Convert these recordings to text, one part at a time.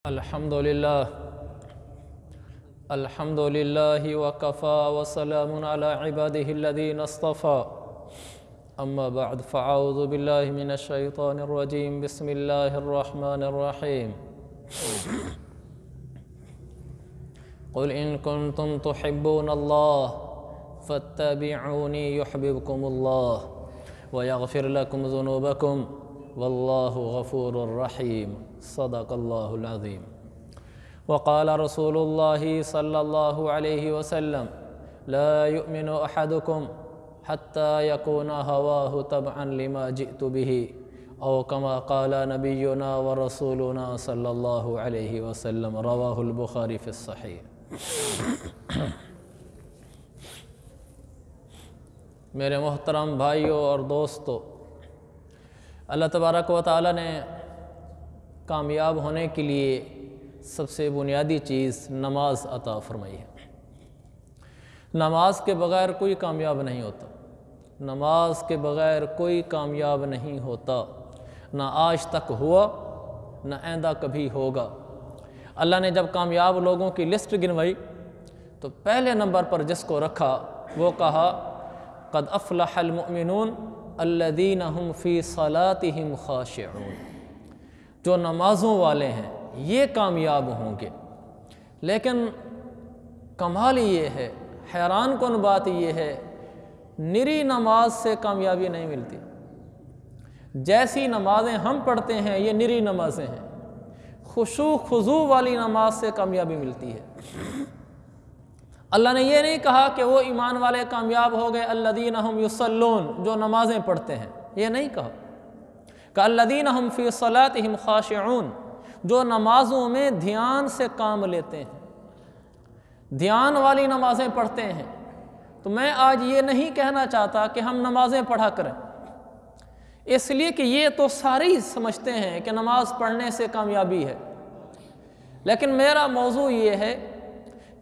الحمدللہ وکفا وسلام علی عبادہ الذین اصطفى اما بعد فاعوذ باللہ من الشیطان الرجیم بسم اللہ الرحمن الرحیم قل ان کنتم تحبون اللہ فاتبعونی یحببکم اللہ ویغفر لکم ذنوبکم واللہ غفور الرحیم صدق اللہ العظیم وقال رسول اللہ صلی اللہ علیہ وسلم لا يؤمن احدکم حتى يكون هواه تبعا لما جئت به او كما قال نبينا ورسولنا صلی اللہ علیہ وسلم رواہ البخاری فی الصحیح۔ میرے محترم بھائیوں اور دوستو، اللہ تبارک و تعالی نے کامیاب ہونے کے لیے سب سے بنیادی چیز نماز عطا فرمائی ہے۔ نماز کے بغیر کوئی کامیاب نہیں ہوتا، نماز کے بغیر کوئی کامیاب نہیں ہوتا، نہ آج تک ہوا نہ آئندہ کبھی ہوگا۔ اللہ نے جب کامیاب لوگوں کی لسٹ گنوائی تو پہلے نمبر پر جس کو رکھا وہ کہا قد افلح المؤمنون الذین هم فی صلاتهم خاشعون، جو نمازوں والے ہیں یہ کامیاب ہوں گے۔ لیکن کمال یہ ہے، حیران کن بات یہ ہے، نری نماز سے کامیابی نہیں ملتی۔ جیسی نمازیں ہم پڑھتے ہیں یہ نری نمازیں ہیں، خشوع خضوع والی نماز سے کامیابی ملتی ہے۔ اللہ نے یہ نہیں کہا کہ وہ ایمان والے کامیاب ہو گئے الذین هم یصلون، جو نمازیں پڑھتے ہیں، یہ نہیں کہا کہ الذین هم فی صلاتهم خاشعون، جو نمازوں میں دھیان سے کام لیتے ہیں، دھیان والی نمازیں پڑھتے ہیں۔ تو میں آج یہ نہیں کہنا چاہتا کہ ہم نمازیں پڑھا کریں، اس لیے کہ یہ تو سارے ہی سمجھتے ہیں کہ نماز پڑھنے سے کامیابی ہے، لیکن میرا موضوع یہ ہے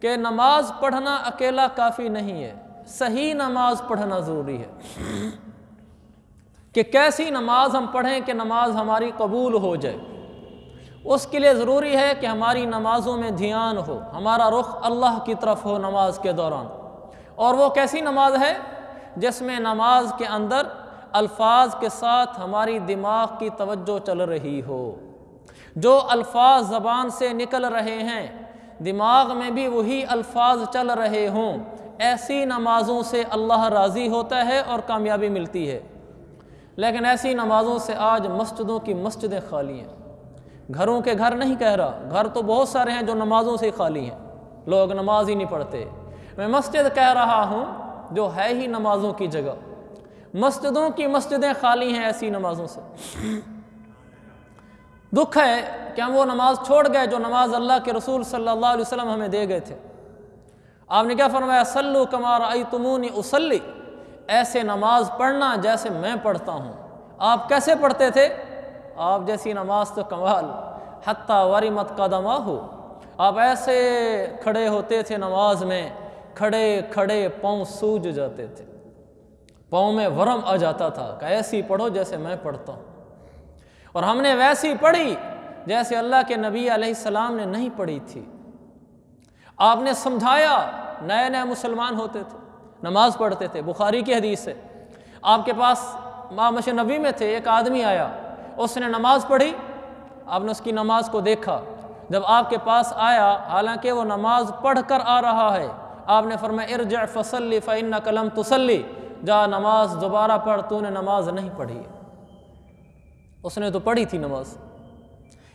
کہ نماز پڑھنا اکیلا کافی نہیں ہے، صحیح نماز پڑھنا ضروری ہے۔ کہ کیسی نماز ہم پڑھیں کہ نماز ہماری قبول ہو جائے، اس کے لیے ضروری ہے کہ ہماری نمازوں میں دھیان ہو، ہمارا رخ اللہ کی طرف ہو نماز کے دوران۔ اور وہ کیسی نماز ہے جس میں نماز کے اندر الفاظ کے ساتھ ہماری دماغ کی توجہ چل رہی ہو، جو الفاظ زبان سے نکل رہے ہیں دماغ میں بھی وہی الفاظ چل رہے ہوں، ایسی نمازوں سے اللہ راضی ہوتا ہے اور کامیابی ملتی ہے۔ لیکن ایسی نمازوں سے آج مسجدوں کی مسجدیں خالی ہیں، گھروں کے گھر نہیں کہہ رہا، گھر تو بہت سارے ہیں جو نمازوں سے خالی ہیں، لوگ نماز ہی نہیں پڑھتے۔ میں مسجد کہہ رہا ہوں جو ہے ہی نمازوں کی جگہ، مسجدوں کی مسجدیں خالی ہیں ایسی نمازوں سے۔ دکھ ہے کہ ہم وہ نماز چھوڑ گئے جو نماز اللہ کے رسول صلی اللہ علیہ وسلم ہمیں دے گئے تھے۔ آپ نے کیا فرمایا؟ صلو کما رأیتمونی اصلی، ایسے نماز پڑھنا جیسے میں پڑھتا ہوں۔ آپ کیسے پڑھتے تھے؟ آپ جیسی نماز تو کمال، حتی ورمت قدماہ، آپ ایسے کھڑے ہوتے تھے نماز میں، کھڑے کھڑے پاؤں سوج جاتے تھے، پاؤں میں ورم آ جاتا تھا کہ ایسی پڑھو جیسے میں پڑھتا ہوں۔ اور ہم نے ویسی پڑھی جیسے اللہ کے نبی علیہ السلام نے نہیں پڑھی تھی۔ آپ نے سمجھایا، نئے نئے مسلمان ہوتے تھے، نماز پڑھتے تھے، بخاری کی حدیث ہے، آپ کے پاس مشہد نبی میں تھے، ایک آدمی آیا، اس نے نماز پڑھی، آپ نے اس کی نماز کو دیکھا، جب آپ کے پاس آیا حالانکہ وہ نماز پڑھ کر آ رہا ہے، آپ نے فرمایا ارجع فصلی فإنک لم تصلی، جا نماز دوبارہ پڑھ، تو نے نماز نہیں پڑھی۔ اس نے تو پڑھی تھی نماز،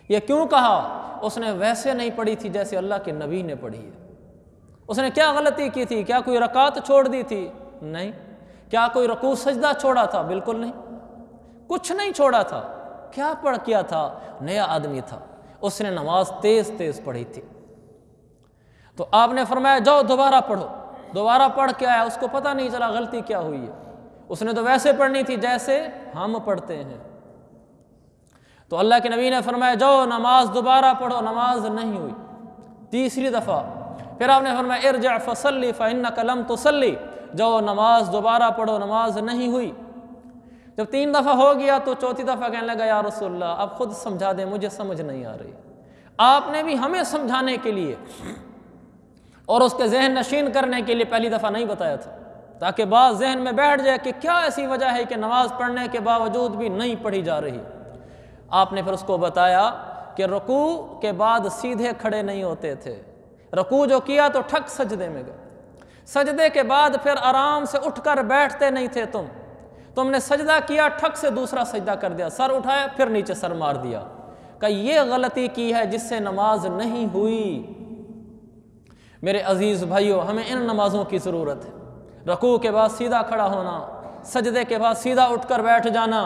یہ کیوں کہا؟ اس نے ویسے نہیں پڑھی تھی جیسے اللہ کے نبی نے پڑھی ہے۔ اس نے کیا غلطی کی تھی؟ کیا کوئی رکعت چھوڑ دی تھی؟ نہیں۔ کیا کوئی رکوع سجدہ چھوڑا تھا؟ بالکل نہیں، کچھ نہیں چھوڑا تھا۔ کیا پڑھ کیا تھا؟ نیا آدمی تھا، اس نے نماز تیز تیز پڑھی تھی۔ تو آپ نے فرمایا جاؤ دوبارہ پڑھو، دوبارہ پڑھ کے آیا، اس کو پتہ نہیں چلا غلطی کیا ہوئی ہے، اس نے تو ویسے پڑھنی تھی جیسے ہم پڑھتے ہیں۔ تو اللہ کے نبی نے فرمایا جاؤ نماز دوبارہ پڑھو، نماز نہیں ہوئی۔ تیسری دفعہ پھر آپ نے فرمایا ارجع فصلی فإنک لم تصلی، جاؤ نماز دوبارہ پڑھو، نماز نہیں ہوئی۔ جب 3 دفعہ ہو گیا تو چوتھی دفعہ کہنے لگا یا رسول اللہ اب خود سمجھا دیں، مجھے سمجھ نہیں آ رہی، آپ نے بھی ہمیں سمجھانے کے لیے اور اس کے ذہن نشین کرنے کے لیے پہلی دفعہ نہیں بتایا تھا، تاکہ بعض ذہن میں بیٹھ جائے کہ کیا ایسی وجہ ہے کہ نماز پڑھنے کے باوجود بھی نہیں پڑھی جا رہی۔ آپ نے پھر اس کو بتایا کہ رکوع کے بعد سیدھے کھڑے نہیں ہوتے تھے، رکوع جو کیا تو ٹھک سجدے میں گئے، سجدے کے بعد پھر آرام سے اٹھ کر بیٹھتے نہیں تھے، تم نے سجدہ کیا، ٹھک سے دوسرا سجدہ کر دیا، سر اٹھایا پھر نیچے سر مار دیا، کہ یہ غلطی کی ہے جس سے نماز نہیں ہوئی۔ میرے عزیز بھائیو، ہمیں ان نمازوں کی ضرورت ہے، رکوع کے بعد سیدھا کھڑا ہونا، سجدے کے بعد سیدھا اٹھ کر بیٹھ جانا،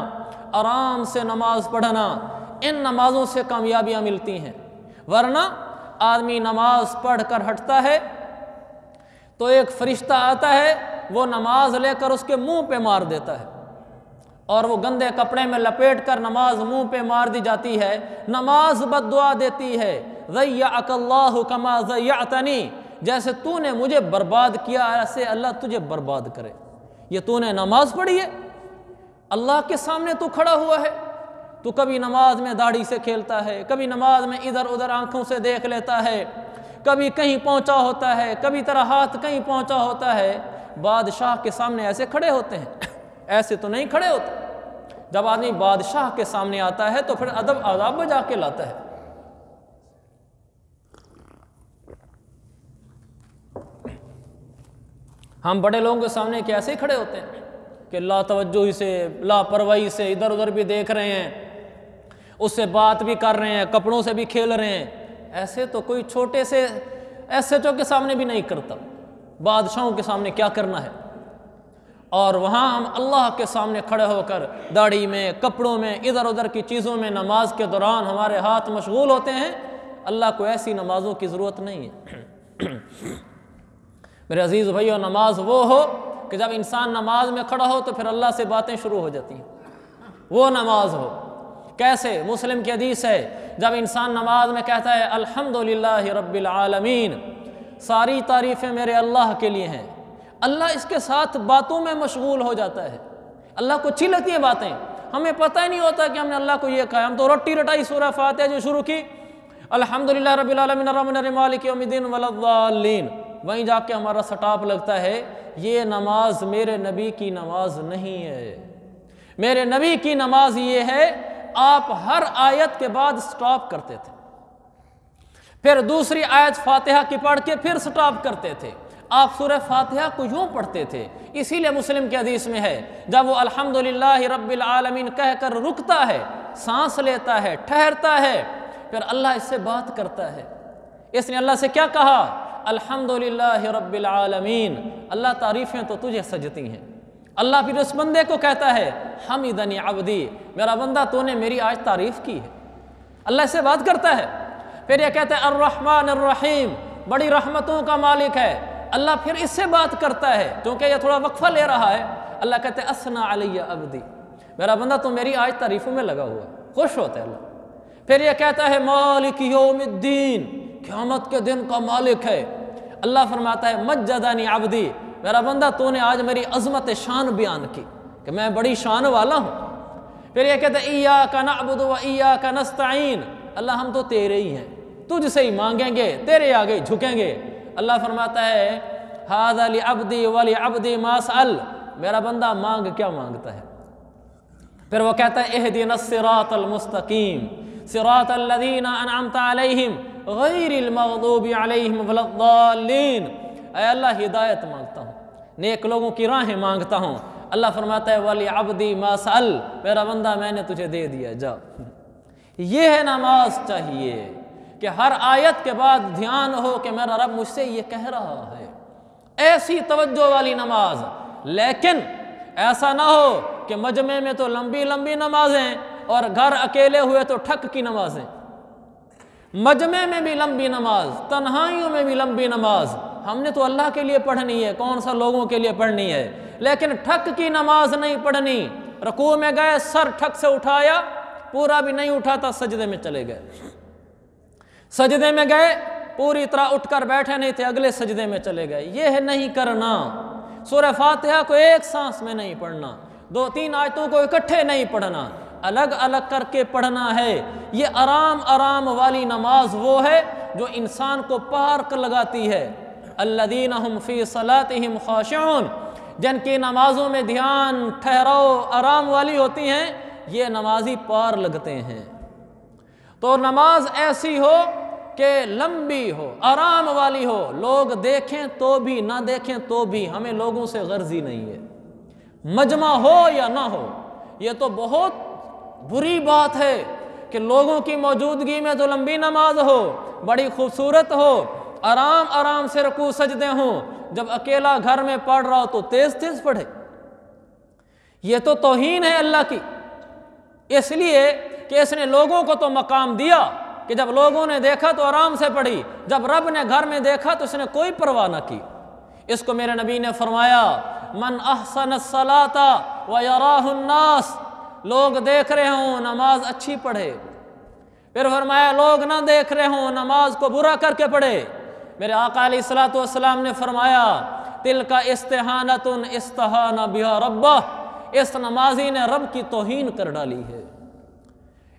آرام سے نماز پڑھنا، ان نمازوں سے کامیابیاں ملتی ہیں۔ ورنہ آدمی نماز پڑھ کر ہٹتا ہے تو ایک فرشتہ آتا ہے، وہ نماز لے کر اس کے منہ پہ مار دیتا ہے، اور وہ گندے کپڑے میں لپیٹ کر نماز منہ پہ مار دی جاتی ہے، نماز بد دعا دیتی ہے، ضیعک اللہ کما ضیعتنی، جیسے تو نے مجھے برباد کیا ایسے اللہ تجھے برباد کرے۔ یہ تو نے نماز پڑھی ہے، اللہ کے سامنے تو کھڑا ہوا ہے، تو کبھی نماز میں داڑھی سے کھیلتا ہے، کبھی نماز میں ادھر ادھر آنکھوں سے دیکھ لیتا ہے، کبھی کہیں پہنچا ہوتا ہے، کبھی تیرا ہاتھ کہیں پہنچا ہوتا ہے۔ بادشاہ کے سامنے ایسے کھڑے ہوتے ہیں؟ ایسے تو نہیں کھڑے ہوتے۔ جب آدمی بادشاہ کے سامنے آتا ہے تو پھر ادب آداب بجا کے لاتا ہے۔ ہم بڑے لوگوں کے سامنے کیسے کھڑے ہوتے ہیں کہ لا توجہی سے، لاپرواہی سے ادھر ادھر بھی دیکھ رہے ہیں، اس سے بات بھی کر رہے ہیں، کپڑوں سے بھی کھیل رہے ہیں۔ ایسے تو کوئی چھوٹے سے ایس ایچ او کے سامنے بھی نہیں کرتا، بادشاہوں کے سامنے کیا کرنا ہے؟ اور وہاں ہم اللہ کے سامنے کھڑے ہو کر داڑھی میں، کپڑوں میں، ادھر ادھر کی چیزوں میں نماز کے دوران ہمارے ہاتھ مشغول ہوتے ہیں۔ اللہ کو ایسی نمازوں کی ضرورت نہیں ہے۔ میرے عزیز بھائیو، نماز وہ ہو کہ جب انسان نماز میں کھڑا ہو تو پھر اللہ سے باتیں شروع ہو جاتی ہیں، وہ نماز ہو۔ کیسے؟ مسلم کی حدیث ہے، جب انسان نماز میں کہتا ہے الحمدللہ رب العالمین، ساری تعریفیں میرے اللہ کے لیے ہیں، اللہ اس کے ساتھ باتوں میں مشغول ہو جاتا ہے۔ اللہ کو اچھی لگتی ہیں باتیں، ہمیں پتہ ہی نہیں ہوتا کہ ہم نے اللہ کو یہ کہا، ہم تو رٹی رٹائی سورہ فاتحہ جو شروع کی الحمدللہ رب العالمین الرحمن الرحیم مالک یوم الدین ولا الضالین، وہیں جا کے ہمارا سٹاپ لگتا ہے۔ یہ نماز میرے نبی کی نماز نہیں ہے۔ میرے نبی کی نماز یہ ہے، آپ ہر آیت کے بعد سٹاپ کرتے تھے، پھر دوسری آیت فاتحہ کی پڑھ کے پھر سٹاپ کرتے تھے۔ آپ سورہ فاتحہ کو یوں پڑھتے تھے، اسی لیے مسلم کی حدیث میں ہے جب وہ الحمدللہ رب العالمین کہہ کر رکتا ہے، سانس لیتا ہے، ٹھہرتا ہے، پھر اللہ اس سے بات کرتا ہے۔ اس نے اللہ سے کیا کہا؟ الحمدللہ رب العالمین، اللہ تعریفیں تو تجھے سجتی ہیں۔ اللہ پھر اس بندے کو کہتا ہے حمیدنی عبدی، میرا بندہ تو نے میری آج تعریف کی ہے۔ اللہ اس سے بات کرتا ہے، پھر یہ کہتا ہے الرحمن الرحیم، بڑی رحمتوں کا مالک ہے۔ اللہ پھر اس سے بات کرتا ہے، کیونکہ یہ تھوڑا وقفہ لے رہا ہے۔ اللہ کہتا ہے اسنا علی عبدی، میرا بندہ تو میری آج تعریفوں میں لگا ہوا ہے، خوش ہوتا ہے اللہ۔ پھر یہ کہتا ہے مالک یوم الدین، قیامت کے دن کا مالک ہے۔ اللہ فرماتا ہے مجدنی عبدی، میرا بندہ تو نے آج میری عظمت شان بیان کی کہ میں بڑی شان والا ہوں۔ پھر یہ کہتا ہے ایاک نعبد و ایاک نستعین، اللہ ہم تو تیرے ہی ہیں، تجھ سے ہی مانگیں گے، تیرے آگے جھکیں گے۔ اللہ فرماتا ہے ھذا لعبدی ولعبدی ما سأل، میرا بندہ مانگ کیا مانگتا ہے؟ پھر وہ کہتا ہے اہدنا الصراط المستقیم صراط الذین انعمت علیہم غیر المغضوب علیہم ولا الضالین، اے اللہ ہدایت مانگتا ہوں، نیک لوگوں کی راہیں مانگتا ہوں۔ اللہ فرماتا ہے وَلِعَبْدِي مَا سَأَلَ، میرا بندہ میں نے تجھے دے دیا، جا۔ یہ ہے نماز چاہیے کہ ہر آیت کے بعد دھیان ہو کہ میرا رب مجھ سے یہ کہہ رہا ہے، ایسی توجہ والی نماز۔ لیکن ایسا نہ ہو کہ مجمع میں تو لمبی لمبی نمازیں اور گھر اکیلے ہوئے تو ٹھک کی نمازیں، مجمع میں بھی لمبی نماز، تنہائیوں میں بھی لمبی نماز۔ ہم نے تو اللہ کے لیے پڑھنی ہے، کون سا لوگوں کے لیے پڑھنی ہے، لیکن ٹھک کی نماز نہیں پڑھنی۔ رکوع میں گئے، سر ٹھک سے اٹھایا، پورا بھی نہیں اٹھاتا، سجدے میں چلے گئے، سجدے میں گئے، پوری طرح اٹھ کر بیٹھے نہیں تھے، اگلے سجدے میں چلے گئے۔ یہ نہیں کرنا۔ سورہ فاتحہ کو ایک سانس میں نہیں پڑھنا، 2-3 آیتوں کو اکٹھے نہیں پڑھنا، الگ الگ کر کے پڑھنا ہے۔ یہ آرام آرام والی نماز وہ ہے جو انسان کو پارک لگاتی ہے۔ الذین هم فی صلاتہم خاشعون، جن کی نمازوں میں دھیان، ٹھہراؤ، آرام والی ہوتی ہیں، یہ نمازی پار لگتے ہیں۔ تو نماز ایسی ہو کہ لمبی ہو، آرام والی ہو، لوگ دیکھیں تو بھی نہ دیکھیں تو بھی ہمیں لوگوں سے غرضی نہیں ہے، مجمع ہو یا نہ ہو۔ یہ تو بہت بری بات ہے کہ لوگوں کی موجودگی میں تو لمبی نماز ہو، بڑی خوبصورت ہو، آرام آرام سے رکوع سجدے ہوں، جب اکیلا گھر میں پڑھ رہا ہو تو تیز تیز پڑھے۔ یہ تو توہین ہے اللہ کی، اس لیے کہ اس نے لوگوں کو تو مقام دیا کہ جب لوگوں نے دیکھا تو آرام سے پڑھی، جب رب نے گھر میں دیکھا تو اس نے کوئی پرواہ نہ کی۔ اس کو میرے نبی نے فرمایا من احسن الصلاۃ ویراہ الناس، لوگ دیکھ رہے ہوں نماز اچھی پڑھے، پھر فرمایا لوگ نہ دیکھ رہے ہوں نماز کو برا کر کے پڑھے۔ میرے آقا علیہ الصلوۃ والسلام نے فرمایا تلک استہانۃ استہان بہا ربہ، اس نمازی نے رب کی توہین کر ڈالی ہے،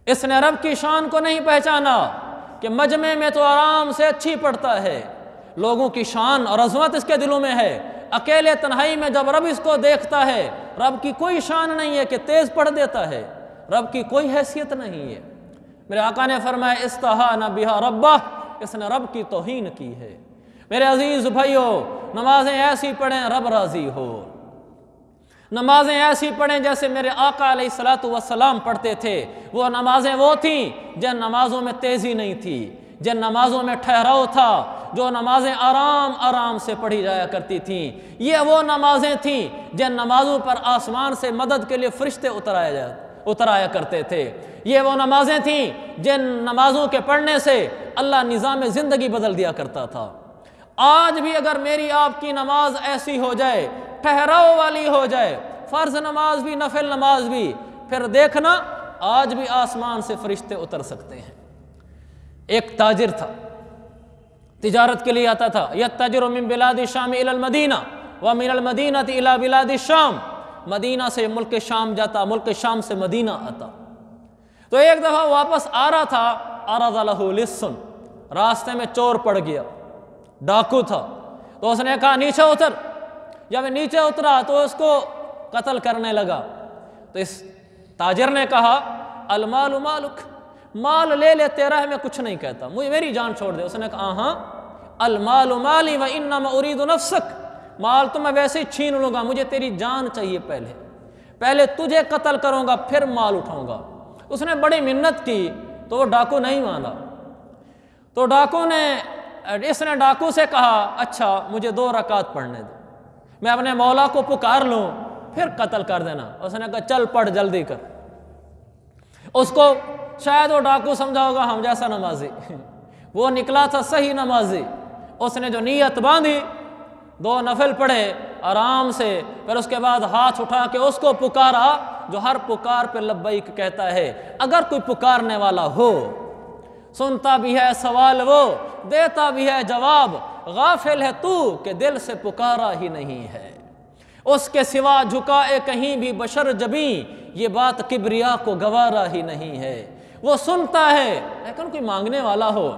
اس نے رب کی شان کو نہیں پہچانا کہ مجمع میں تو آرام سے اچھی پڑھتا ہے، لوگوں کی شان اور عظمت اس کے دلوں میں ہے، اکیلے تنہائی میں جب رب اس کو دیکھتا ہے، رب کی کوئی شان نہیں ہے کہ تیز پڑھ دیتا ہے، رب کی کوئی حیثیت نہیں ہے۔ میرے آقا نے فرمایا استہان بہا ربہ، اس نے رب کی توہین کی ہے۔ میرے عزیز بھائیو، نمازیں ایسی پڑھیں رب راضی ہو، نمازیں ایسی پڑھیں جیسے میرے آقا علیہ الصلوۃ والسلام پڑھتے تھے۔ وہ نمازیں وہ تھیں جن نمازوں میں تیزی نہیں تھی، جن نمازوں میں ٹھہراؤ تھا، جو نمازیں آرام آرام سے پڑھی جایا کرتی تھیں۔ یہ وہ نمازیں تھیں جن نمازوں پر آسمان سے مدد کے لیے فرشتے اترایا کرتے تھے۔ یہ وہ نمازیں تھیں جن نمازوں کے پڑھنے سے اللہ نظام زندگی بدل دیا کرتا تھا۔ آج بھی اگر میری آپ کی نماز ایسی ہو جائے، ٹھہراؤ والی ہو جائے، فرض نماز بھی نفل نماز بھی، پھر دیکھنا آج بھی آسمان سے فرشتے اتر سکتے ہیں۔ ایک تاجر تھا، تجارت کے لیے آتا تھا، یتجر من بلاد الشام الی المدینہ ومن المدینہ الی بلاد الشام، مدینہ سے ملک شام جاتا، ملک شام سے مدینہ آتا۔ تو ایک دفعہ واپس آ رہا تھا، عرض لہ لص، راستے میں چور پڑ گیا، ڈاکو تھا، تو اس نے کہا نیچے اتر۔ جب نیچے اترا تو اس کو قتل کرنے لگا، تو اس تاجر نے کہا المال مالک، مال لے لے تیرا ہے، میں کچھ نہیں کہتا، مجھے میری جان چھوڑ دے۔ اس نے کہا ہاں المال مالی وانما اريد نفسک، مال تو میں ویسے ہی چھین لوں گا، مجھے تیری جان چاہیے، پہلے تجھے قتل کروں گا پھر مال اٹھاؤں گا۔ اس نے بڑی منت کی تو وہ ڈاکو نہیں مانا، تو اس نے ڈاکو سے کہا اچھا مجھے 2 رکعت پڑھنے دے، میں اپنے مولا کو پکار لوں پھر قتل کر دینا۔ اس نے کہا چل پڑھ جلدی کر۔ اس کو شاید وہ ڈاکو سمجھا ہوگا ہم جیسا نمازی، وہ نکلا تھا صحیح نمازی، اس نے جو نیت باندھی 2 نفل پڑھے آرام سے، پھر اس کے بعد ہاتھ اٹھا کے اس کو پکارا جو ہر پکار پہ لبیک کہتا ہے۔ اگر کوئی پکارنے والا ہو، سنتا بھی ہے سوال وہ، دیتا بھی ہے جواب، غافل ہے تو کہ دل سے پکارا ہی نہیں ہے، اس کے سوا جھکائے کہیں بھی بشر جبیں، یہ بات کبریا کو گوارا ہی نہیں ہے۔ وہ سنتا ہے لیکن کوئی مانگنے والا ہو،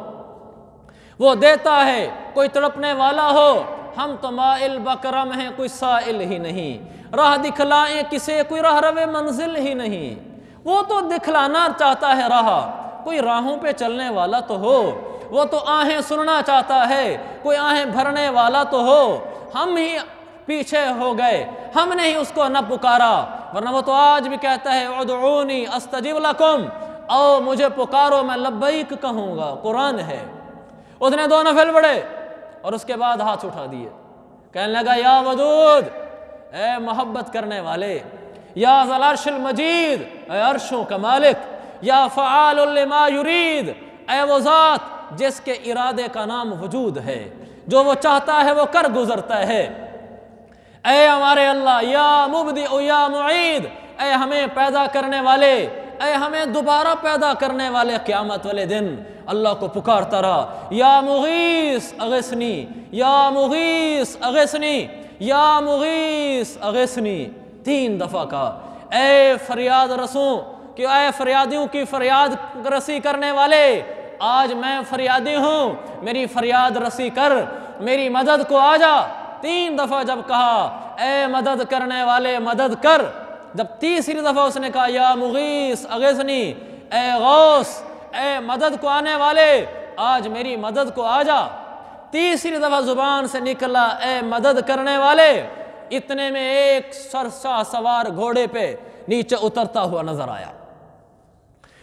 وہ دیتا ہے کوئی تڑپنے والا ہو، ہم تو مائل بکرم ہیں کوئی سائل ہی نہیں، راہ دکھلائیں کسے کوئی راہ رو منزل ہی نہیں، وہ تو دکھلانا چاہتا ہے راہ، کوئی راہوں پہ چلنے والا تو ہو، وہ تو آہیں سننا چاہتا ہے کوئی آہیں بھرنے والا تو ہو، ہم ہی پیچھے ہو گئے، ہم نے ہی اس کو نہ پکارا، ورنہ وہ تو آج بھی کہتا ہے ادعونی استجب لکم، او مجھے پکارو میں لبیک کہوں گا، قرآن ہے۔ اس نے 2 نفل پڑھے اور اس کے بعد ہاتھ اٹھا دیے، کہنے لگا یا ودود، اے محبت کرنے والے، یا ذل عرش المجید، اے عرشوں کا مالک، یا فعال لما یرید، اے وہ ذات جس کے ارادے کا نام وجود ہے، جو وہ چاہتا ہے وہ کر گزرتا ہے، اے ہمارے اللہ، یا مبدئ یا معید، اے ہمیں پیدا کرنے والے، اے ہمیں دوبارہ پیدا کرنے والے، قیامت والے دن اللہ کو پکارتا رہا، یا مغیث اغثنی، یا مغیث اغثنی، یا مغیث اغثنی، 3 دفعہ کہا، اے فریاد رسوں کہ اے فریادیوں کی فریاد رسی کرنے والے، آج میں فریادی ہوں، میری فریاد رسی کر، میری مدد کو آ جا۔ 3 دفعہ جب کہا اے مدد کرنے والے مدد کر، جب تیسری دفعہ اس نے کہا یا مغیث اغثنی، اے غوث، اے مدد کو آنے والے آج میری مدد کو آ جا، تیسری دفعہ زبان سے نکلا اے مدد کرنے والے، اتنے میں ایک شاہ سوار گھوڑے پہ نیچے اترتا ہوا نظر آیا۔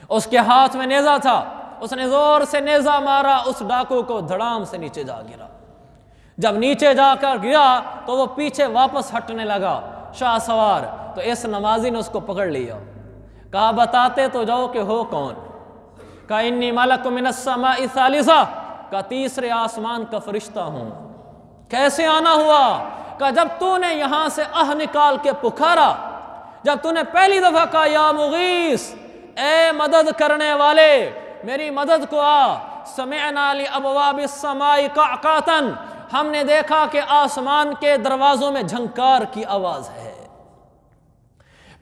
اس کے ہاتھ میں نیزہ تھا، اس نے زور سے نیزہ مارا، اس ڈاکو کو دھڑام سے نیچے جا گرا۔ جب نیچے جا کر گرا تو وہ پیچھے واپس ہٹنے لگا شاہ سوار، تو اس نمازی نے اس کو پکڑ لیا، کہا بتاتے تو جاؤ کہ ہو کون؟ کہا انی ملک من السماء ثالثہ، کہا تیسرے آسمان کا فرشتہ ہوں۔ کیسے آنا ہوا؟ کہا جب تو نے یہاں سے نکال کے پکارا، جب تو نے پہلی دفعہ کہا یا مغیث، اے مدد کرنے والے میری مدد کو آ، سمعنا لابواب السماء قعقعۃ، ہم نے دیکھا کہ آسمان کے دروازوں میں جھنکار کی آواز ہے۔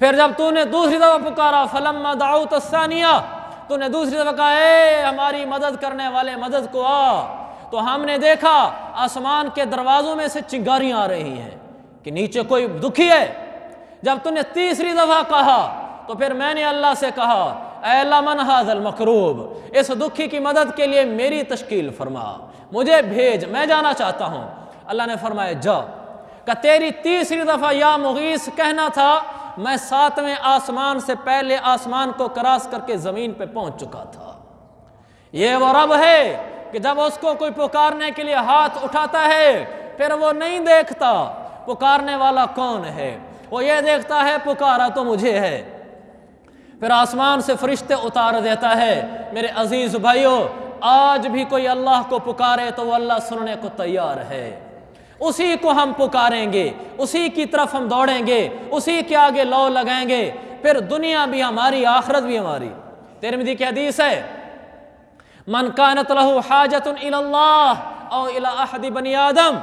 پھر جب تو نے دوسری دفعہ پکارا فلما دعوت الثانیہ، تو نے دوسری دفعہ کہا اے ہماری مدد کرنے والے مدد کو آ، تو ہم نے دیکھا آسمان کے دروازوں میں سے چنگاریاں آ رہی ہیں کہ نیچے کوئی دکھی ہے۔ جب تو نے تیسری دفعہ کہا تو پھر میں نے اللہ سے کہا اے اللہ من ھذا المکروب، اس دکھی کی مدد کے لیے میری تشکیل فرما، مجھے بھیج، میں جانا چاہتا ہوں۔ اللہ نے فرمایا جا۔ کہ تیری تیسری دفعہ یا مغیث کہنا تھا، میں 7ویں آسمان سے پہلے آسمان کو کراس کر کے زمین پہ پہنچ چکا تھا۔ یہ وہ رب ہے کہ جب اس کو کوئی پکارنے کے لیے ہاتھ اٹھاتا ہے پھر وہ نہیں دیکھتا پکارنے والا کون ہے، وہ یہ دیکھتا ہے پکارا تو مجھے ہے، پھر آسمان سے فرشتے اتار دیتا ہے۔ میرے عزیز بھائیو، آج بھی کوئی اللہ کو پکارے تو وہ اللہ سننے کو تیار ہے، اسی کو ہم پکاریں گے، اسی کی طرف ہم دوڑیں گے، اسی کے آگے لو لگائیں گے، پھر دنیا بھی ہماری آخرت بھی ہماری۔ ترمذی کی حدیث ہے من کانت لہ حاجۃ الی اللہ او الی احد بنی آدم،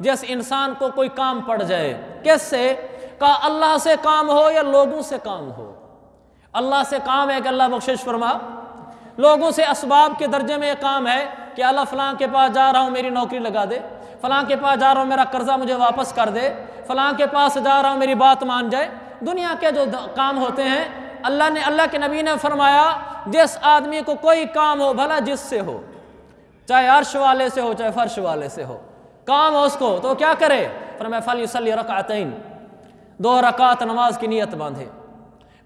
جس انسان کو کوئی کام پڑ جائے، کس سے؟ کہا اللہ سے کام ہو یا لوگوں سے کام ہو۔ اللہ سے کام ہے کہ اللہ بخشش فرما، لوگوں سے اسباب کے درجے میں یہ کام ہے کہ اللہ فلاں کے پاس جا رہا ہوں میری نوکری لگا دے، فلاں کے پاس جا رہا ہوں میرا قرضہ مجھے واپس کر دے، فلاں کے پاس جا رہا ہوں میری بات مان جائے۔ دنیا کے جو کام ہوتے ہیں، اللہ کے نبی نے فرمایا جس آدمی کو کوئی کام ہو بھلا جس سے ہو، چاہے عرش والے سے ہو چاہے فرش والے سے ہو، کام ہو اس کو تو کیا کرے؟ فرمایا فلیصلی رکعتین، 2 رکعت نماز کی نیت باندھے۔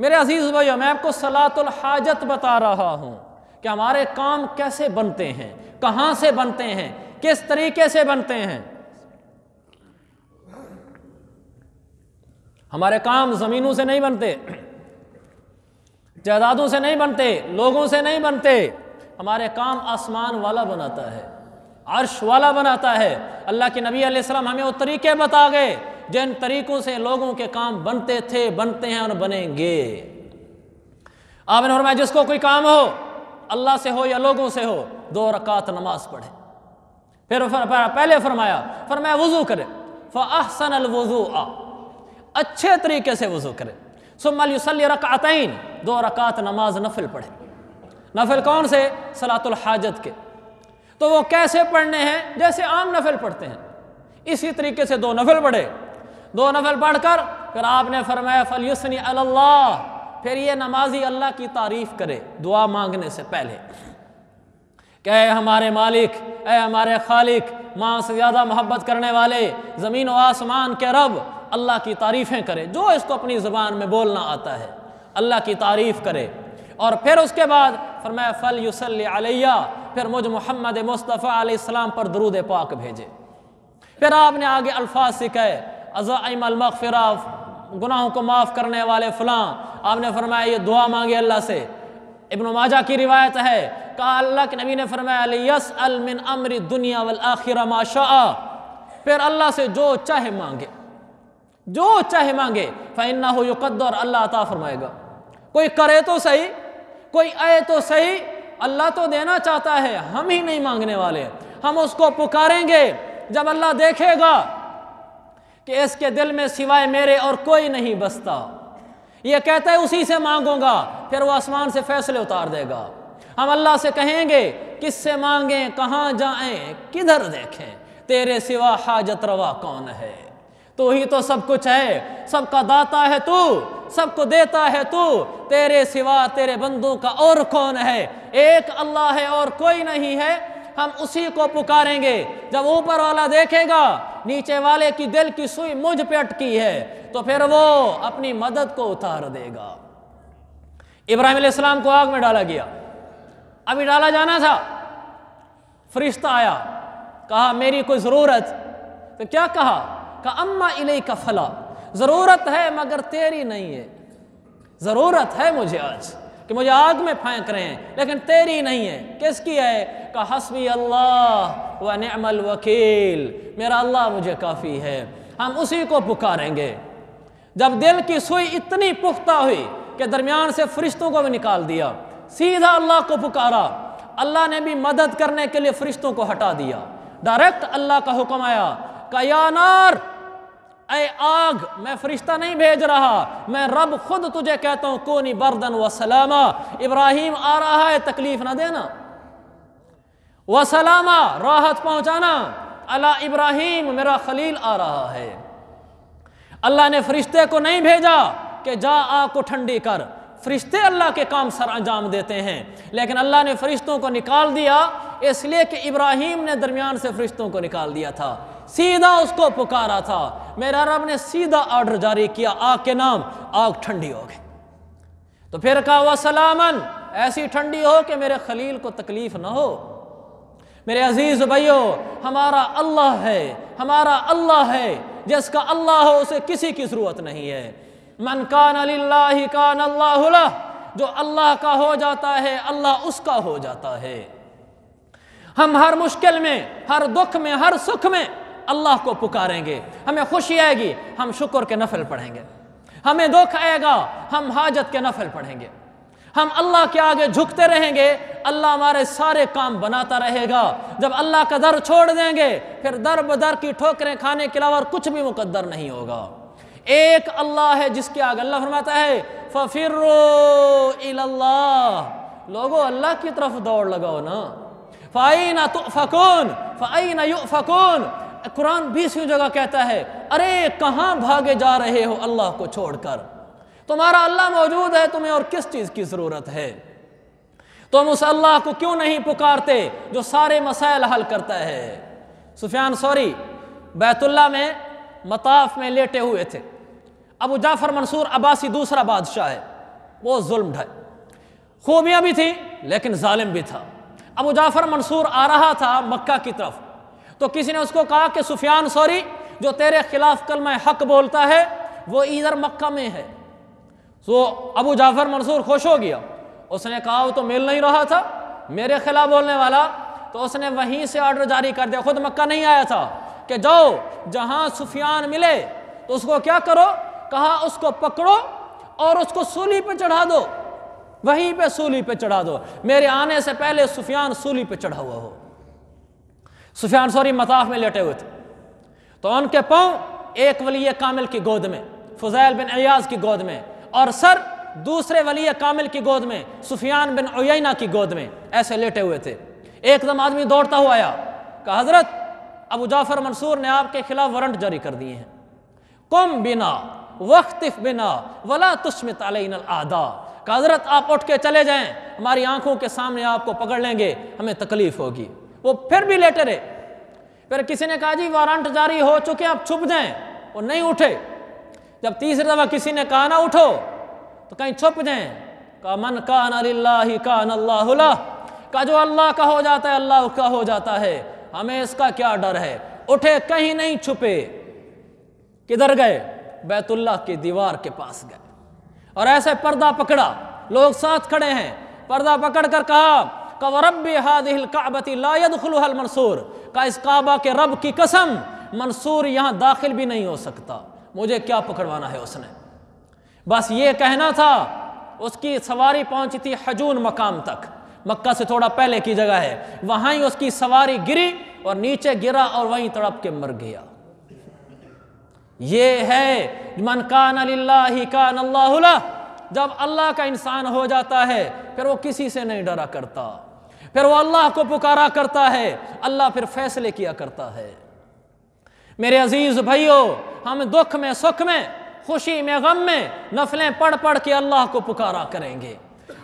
میرے عزیز بھائیو، میں آپ کو صلاۃ الحاجت بتا رہا ہوں کہ ہمارے کام کیسے بنتے ہیں، کہاں سے بنتے ہیں، کس طریقے سے بنتے ہیں۔ ہمارے کام زمینوں سے نہیں بنتے، جائیدادوں سے نہیں بنتے، لوگوں سے نہیں بنتے، ہمارے کام آسمان والا بناتا ہے، عرش والا بناتا ہے۔ اللہ کے نبی علیہ السلام ہمیں وہ طریقے بتا گئے جن طریقوں سے لوگوں کے کام بنتے تھے، بنتے ہیں اور بنیں گے۔ آپ نے فرمایا جس کو کوئی کام ہو، اللہ سے ہو یا لوگوں سے ہو، 2 رکعت نماز پڑھے۔ پھر پہلے فرمایا وضو کرے، فَأَحْسَنَ الْوُضُوءَ، اچھے طریقے سے وضو کرے، ثُمَّ لْيُصَلِّ رَكْعَتَيْن، 2 رکعت نماز نفل پڑھے۔ نفل کون سے؟ صلاۃ الحاجت کے۔ تو وہ کیسے پڑھنے ہیں؟ جیسے عام نفل پڑھتے ہیں، اسی طریقے سے 2 نفل پڑھے۔ 2 نفل پڑھ کر پھر آپ نے فرمایا فَلْيُثْنِ عَلَى اللَّهِ، پھر یہ نمازی اللہ کی تعریف کرے دعا مانگنے سے پہلے کہ اے ہمارے مالک، اے ہمارے خالق، ماں سے زیادہ محبت کرنے والے، زمین و آسمان کے رب، اللہ کی تعریفیں کرے، جو اس کو اپنی زبان میں بولنا آتا ہے اللہ کی تعریف کرے۔ اور پھر اس کے بعد فرمایا فَلْيُصَلِّ عَلَيَّ، پھر مجھ محمد مصطفیٰ علیہ السلام پر درود پاک بھیجے۔ پھر آپ نے آگے الفاظ سکھائے عزائم المغفرہ، گناہوں کو معاف کرنے والے فلاں، آپ نے فرمایا یہ دعا مانگے اللہ سے۔ ابن ماجہ کی روایت ہے کہ اللہ کے نبی نے فرمایا لِيَسْأَلْ مِنْ أَمْرِ الدُّنْيَا وَالْآخِرَةِ مَا شَاءَ، پھر اللہ سے جو چاہے مانگے، جو چاہے مانگے، فَإِنَّهُ يُقَدَّرُ، اللہ عطا فرمائے گا۔ کوئی کرے تو صحیح، کوئی آئے تو صحیح، اللہ تو دینا چاہتا ہے، ہم ہی نہیں مانگنے والے۔ ہم اس کو پکاریں گے جب اللہ دیکھے گا کہ اس کے دل میں سوائے میرے اور کوئی نہیں بستا، یہ کہتا ہے اسی سے مانگوں گا، پھر وہ آسمان سے فیصلے اتار دے گا۔ ہم اللہ سے کہیں گے کس سے مانگیں، کہاں جائیں، کدھر دیکھیں، تیرے سوا حاجت روا کون ہے؟ تو ہی تو سب کچھ ہے، سب کا داتا ہے تو، سب کو دیتا ہے تو، تیرے سوا تیرے بندوں کا اور کون ہے؟ ایک اللہ ہے اور کوئی نہیں ہے، ہم اسی کو پکاریں گے۔ جب اوپر والا دیکھے گا نیچے والے کی دل کی سوئی مجھ پہ اٹکی ہے تو پھر وہ اپنی مدد کو اتار دے گا۔ ابراہیم علیہ السلام کو آگ میں ڈالا گیا، ابھی ڈالا جانا تھا، فرشتہ آیا، کہا میری کوئی ضرورت؟ تو کیا کہا؟ کہ اما الیک فلا، ضرورت ہے مگر تیری نہیں ہے، ضرورت ہے مجھے آج کہ مجھے آگ میں پھینک رہے ہیں لیکن تیری نہیں ہے۔ کس کی ہے؟ کہ حسبی اللہ و نعم الوکیل، میرا اللہ مجھے کافی ہے۔ ہم اسی کو پکاریں گے۔ جب دل کی سوئی اتنی پختہ ہوئی کہ درمیان سے فرشتوں کو بھی نکال دیا، سیدھا اللہ کو پکارا، اللہ نے بھی مدد کرنے کے لیے فرشتوں کو ہٹا دیا۔ ڈائریکٹ اللہ کا حکم آیا کہ یا نار، اے آگ، میں فرشتہ نہیں بھیج رہا، میں رب خود تجھے کہتا ہوں کونی بردن و سلامہ، ابراہیم آ رہا ہے، تکلیف نہ دینا، و سلامہ، راحت پہنچانا، علی ابراہیم، میرا خلیل آ رہا ہے۔ اللہ نے فرشتے کو نہیں بھیجا کہ جا آگ کو ٹھنڈی کر، فرشتے اللہ کے کام سر انجام دیتے ہیں، لیکن اللہ نے فرشتوں کو نکال دیا اس لیے کہ ابراہیم نے درمیان سے فرشتوں کو نکال دیا تھا، سیدھا اس کو پکارا تھا، میرا رب نے سیدھا آرڈر جاری کیا آگ کے نام، آگ ٹھنڈی ہو گئی۔ تو پھر کہا وسلامن، ایسی ٹھنڈی ہو کہ میرے خلیل کو تکلیف نہ ہو۔ میرے عزیز بھائیو، ہمارا اللہ ہے، ہمارا اللہ ہے، جس کا اللہ ہو اسے کسی کی ضرورت نہیں ہے۔ من کان للہ کان اللہ لہ، جو اللہ کا ہو جاتا ہے اللہ اس کا ہو جاتا ہے۔ ہم ہر مشکل میں، ہر دکھ میں، ہر سکھ میں اللہ کو پکاریں گے۔ ہمیں خوشی آئے گی ہم شکر کے نفل پڑھیں گے، ہمیں دکھ آئے گا ہم حاجت کے نفل پڑھیں گے، ہم اللہ کے آگے جھکتے رہیں گے، اللہ ہمارے سارے کام بناتا رہے گا۔ جب اللہ کا در چھوڑ دیں گے پھر در بدر کی ٹھوکریں کھانے کے علاوہ کچھ بھی مقدر نہیں ہوگا۔ ایک اللہ ہے جس کے آگے اللہ فرماتا ہے فَفِرُّوا إِلَى اللَّهِ، لوگو اللہ کی طرف دوڑ لگاؤ نا۔ فَأَيْنَ تُؤْفَكُونَ فَأَيْنَ يُؤْفَكُونَ، قرآن 20ویں جگہ کہتا ہے ارے کہاں بھاگے جا رہے ہو اللہ کو چھوڑ کر، تمہارا اللہ موجود ہے، تمہیں اور کس چیز کی ضرورت ہے؟ تم اس اللہ کو کیوں نہیں پکارتے جو سارے مسائل حل کرتا ہے؟ سفیان ثوری بیت اللہ میں مطاف میں لیٹے ہوئے تھے، ابو جعفر منصور عباسی دوسرا بادشاہ ہے، وہ ظلم ڈھائے، خوبیاں بھی تھیں لیکن ظالم بھی تھا۔ ابو جعفر منصور آ رہا تھا مکہ کی طرف، تو کسی نے اس کو کہا کہ سفیان ثوری جو تیرے خلاف کلمہ حق بولتا ہے وہ ادھر مکہ میں ہے۔ تو ابو جعفر منصور خوش ہو گیا، اس نے کہا وہ تو مل نہیں رہا تھا میرے خلاف بولنے والا، تو اس نے وہیں سے آرڈر جاری کر دیا، خود مکہ نہیں آیا تھا، کہ جاؤ جہاں سفیان ملے تو اس کو کیا کرو، کہا اس کو پکڑو اور اس کو سولی پہ چڑھا دو، وہیں پہ سولی پہ چڑھا دو، میرے آنے سے پہلے سفیان سولی پہ چڑھا ہوا ہو۔ سفیان ثوری مطاف میں لیٹے ہوئے تھے، تو ان کے پاؤں ایک ولی کامل کی گود میں، فضیل بن عیاض کی گود میں، اور سر دوسرے ولی کامل کی گود میں، سفیان بن عیینہ کی گود میں، ایسے لیٹے ہوئے تھے۔ ایک دم آدمی دوڑتا ہوا آیا، کہ حضرت ابو جعفر منصور نے آپ کے خلاف وارنٹ جاری کر دیے ہیں، قم بنا واختف بنا ولا تشمت علینا الاعداء، کہ حضرت آپ اٹھ کے چلے جائیں، ہماری آنکھوں کے سامنے آپ کو پکڑ لیں گے، ہمیں تکلیف ہوگی۔ وہ پھر بھی لیٹے رہے، پھر کسی نے کہا جی وارنٹ جاری ہو چکے آپ چھپ جائیں، وہ نہیں اٹھے۔ جب تیسری دفعہ کسی نے کہا نہ اٹھو تو کہیں چھپ جائیں، کہا من کان للہ کان اللہ لہ، کہا جو اللہ کا ہو جاتا ہے اللہ کا ہو جاتا ہے، ہمیں اس کا کیا ڈر ہے۔ اٹھے، کہیں نہیں چھپے، کدھر گئے؟ بیت اللہ کی دیوار کے پاس گئے، اور ایسے پردہ پکڑا، لوگ ساتھ کھڑے ہیں، پردہ پکڑ کر کہا کہ وَرَبِّ هَذِهِ الْكَعْبَةِ لَا يَدْخُلُهَا الْمَنْصُورُ، کہ اس کعبہ کے رب کی قسم منصور یہاں داخل بھی نہیں ہو سکتا، مجھے کیا پکڑوانا ہے اس نے۔ بس یہ کہنا تھا، اس کی سواری پہنچی تھی حجون مقام تک، مکہ سے تھوڑا پہلے کی جگہ ہے، وہاں ہی اس کی سواری گری اور نیچے گرا اور وہیں تڑپ کے مر گیا۔ یہ ہے من کان للہ کان اللہ لہ، جب اللہ کا انسان ہو جاتا ہے پھر وہ کسی سے نہیں ڈرا کرتا، پھر وہ اللہ کو پکارا کرتا ہے، اللہ پھر فیصلے کیا کرتا ہے۔ میرے عزیز بھائیوں، ہم دکھ میں سکھ میں خوشی میں غم میں نفلیں پڑھ پڑھ کے اللہ کو پکارا کریں گے۔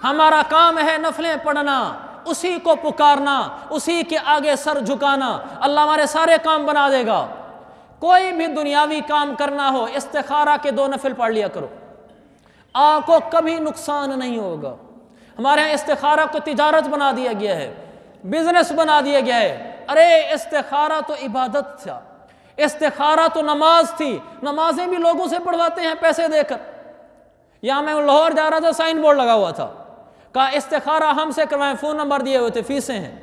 ہمارا کام ہے نفلیں پڑھنا، اسی کو پکارنا، اسی کے آگے سر جھکانا، اللہ ہمارے سارے کام بنا دے گا۔ کوئی بھی دنیاوی کام کرنا ہو، استخارہ کے 2 نفل پڑھ لیا کرو، آپ کو کبھی نقصان نہیں ہوگا۔ ہمارے یہاں استخارہ کو تجارت بنا دیا گیا ہے، بزنس بنا دیا گیا ہے۔ ارے استخارہ تو عبادت تھا، استخارہ تو نماز تھی، نمازیں بھی لوگوں سے پڑھواتے ہیں پیسے دے کر۔ یہاں میں لاہور جا رہا تھا، سائن بورڈ لگا ہوا تھا، کہا استخارہ ہم سے کروائیں، فون نمبر دیے ہوئے تھے، فیسیں ہیں۔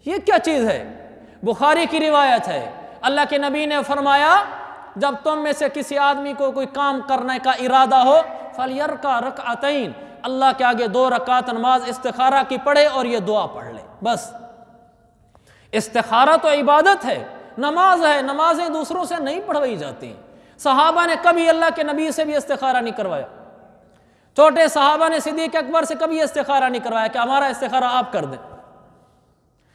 یہ کیا چیز ہے؟ بخاری کی روایت ہے، اللہ کے نبی نے فرمایا جب تم میں سے کسی آدمی کو کوئی کام کرنے کا ارادہ ہو فَلْيَرْكَعْ رَكْعَتَيْن، اللہ کے آگے 2 رکعت نماز استخارہ کی پڑھے اور یہ دعا پڑھ لے۔ بس استخارہ تو عبادت ہے، نماز ہے، نمازیں دوسروں سے نہیں پڑھوائی جاتی۔ صحابہ نے کبھی اللہ کے نبی سے بھی استخارہ نہیں کروایا، چھوٹے صحابہ نے صدیق اکبر سے کبھی استخارہ نہیں کروایا کہ ہمارا استخارہ آپ کر دیں۔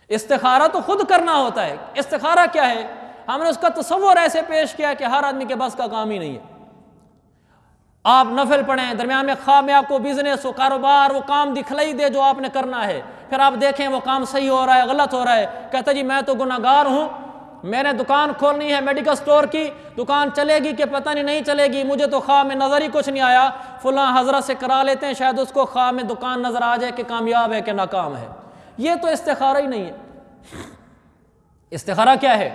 استخارہ تو خود کرنا ہوتا ہے۔ استخارہ کیا ہے؟ ہم نے اس کا تصور ایسے پیش کیا کہ ہر آدمی کے بس کا کام ہی نہیں ہے۔ آپ نفل پڑھیں، درمیان میں خواہ میں آپ کو بزنس ہو، کاروبار، وہ کام دکھلائی دے جو آپ نے کرنا ہے، پھر آپ دیکھیں وہ کام صحیح ہو رہا ہے غلط ہو رہا ہے، کہتا جی میں تو گناہگار ہوں، میں نے دکان کھولنی ہے میڈیکل سٹور کی، دکان چلے گی کہ پتہ نہیں چلے گی، مجھے تو خواہ میں نظر ہی کچھ نہیں آیا، فلاں حضرت سے کرا لیتے ہیں، شاید اس کو خواہ میں دکان نظر آ جائے کہ کامیاب ہے کہ ناکام ہے۔ یہ تو استخارہ ہی نہیں ہے۔ استخارہ کیا ہے؟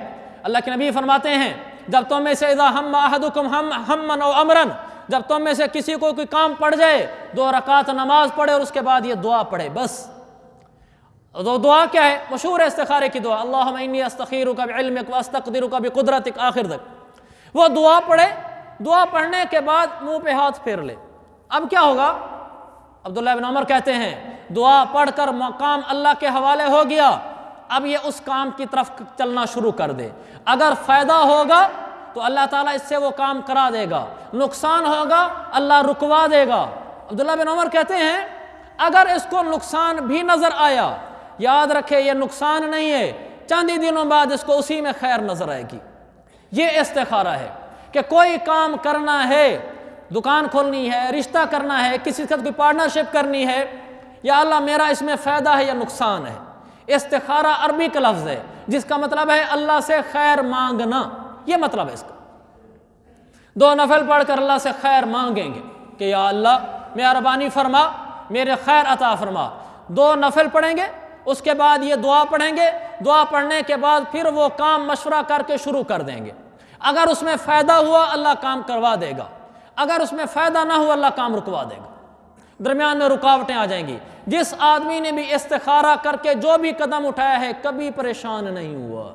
اللہ کے نبی فرماتے ہیں جب تم میں سے اذا ہم احدکم ہما او امرا، جب تم میں سے کسی کو کوئی کام پڑ جائے 2 رکعت نماز پڑھے اور اس کے بعد یہ دعا پڑھے۔ بس وہ دعا کیا ہے؟ مشہور ہے استخارے کی دعا، اللہم انی استخیرک بعلمک واستقدرک بقدرتک، آخر تک وہ دعا پڑھے۔ دعا پڑھنے کے بعد منہ پہ ہاتھ پھیر لے۔ اب کیا ہوگا؟ عبداللہ بن عمر کہتے ہیں دعا پڑھ کر مقام اللہ کے حوالے ہو گیا، اب یہ اس کام کی طرف چلنا شروع کر دے۔ اگر فائدہ ہوگا تو اللہ تعالیٰ اس سے وہ کام کرا دے گا، نقصان ہوگا اللہ رکوا دے گا۔ عبداللہ بن عمر کہتے ہیں اگر اس کو نقصان بھی نظر آیا، یاد رکھے یہ نقصان نہیں ہے، چند ہی دنوں بعد اس کو اسی میں خیر نظر آئے گی۔ یہ استخارہ ہے کہ کوئی کام کرنا ہے، دکان کھولنی ہے، رشتہ کرنا ہے، کسی کے ساتھ کوئی پارٹنرشپ کرنی ہے، یا اللہ میرا اس میں فائدہ ہے یا نقصان ہے۔ استخارہ عربی کا لفظ ہے جس کا مطلب ہے اللہ سے خیر مانگنا، یہ مطلب ہے اس کا۔ 2 نفل پڑھ کر اللہ سے خیر مانگیں گے کہ یا اللہ مہربانی فرما، میرے خیر عطا فرما۔ 2 نفل پڑھیں گے، اس کے بعد یہ دعا پڑھیں گے، دعا پڑھنے کے بعد پھر وہ کام مشورہ کر کے شروع کر دیں گے۔ اگر اس میں فائدہ ہوا اللہ کام کروا دے گا، اگر اس میں فائدہ نہ ہوا اللہ کام رکوا دے گا، درمیان میں رکاوٹیں آ جائیں گی۔ جس آدمی نے بھی استخارہ کر کے جو بھی قدم اٹھایا ہے کبھی پریشان نہیں ہوا۔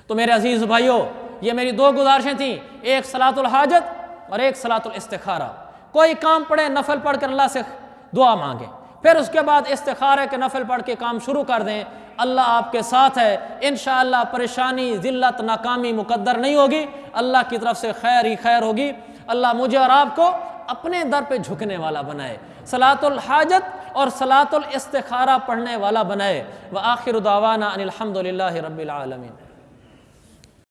تو میرے عزیز بھائیوں، یہ میری 2 گزارشیں تھیں، ایک صلاۃ الحاجت اور ایک صلاۃ الاستخارہ۔ کوئی کام پڑھے نفل پڑھ کر اللہ سے دعا مانگیں، پھر اس کے بعد استخارہ کے نفل پڑھ کے کام شروع کر دیں، اللہ آپ کے ساتھ ہے، انشاءاللہ پریشانی، ذلت، ناکامی مقدر نہیں ہوگی، اللہ کی طرف سے خیر ہی خیر ہوگی۔ اللہ مجھے اور آپ کو اپنے در پہ جھکنے والا بنائے، صلاۃ الحاجت اور صلاۃ الاستخارہ پڑھنے والا بنائے۔ وآخر دعوانا ان الحمد للہ رب العالمین۔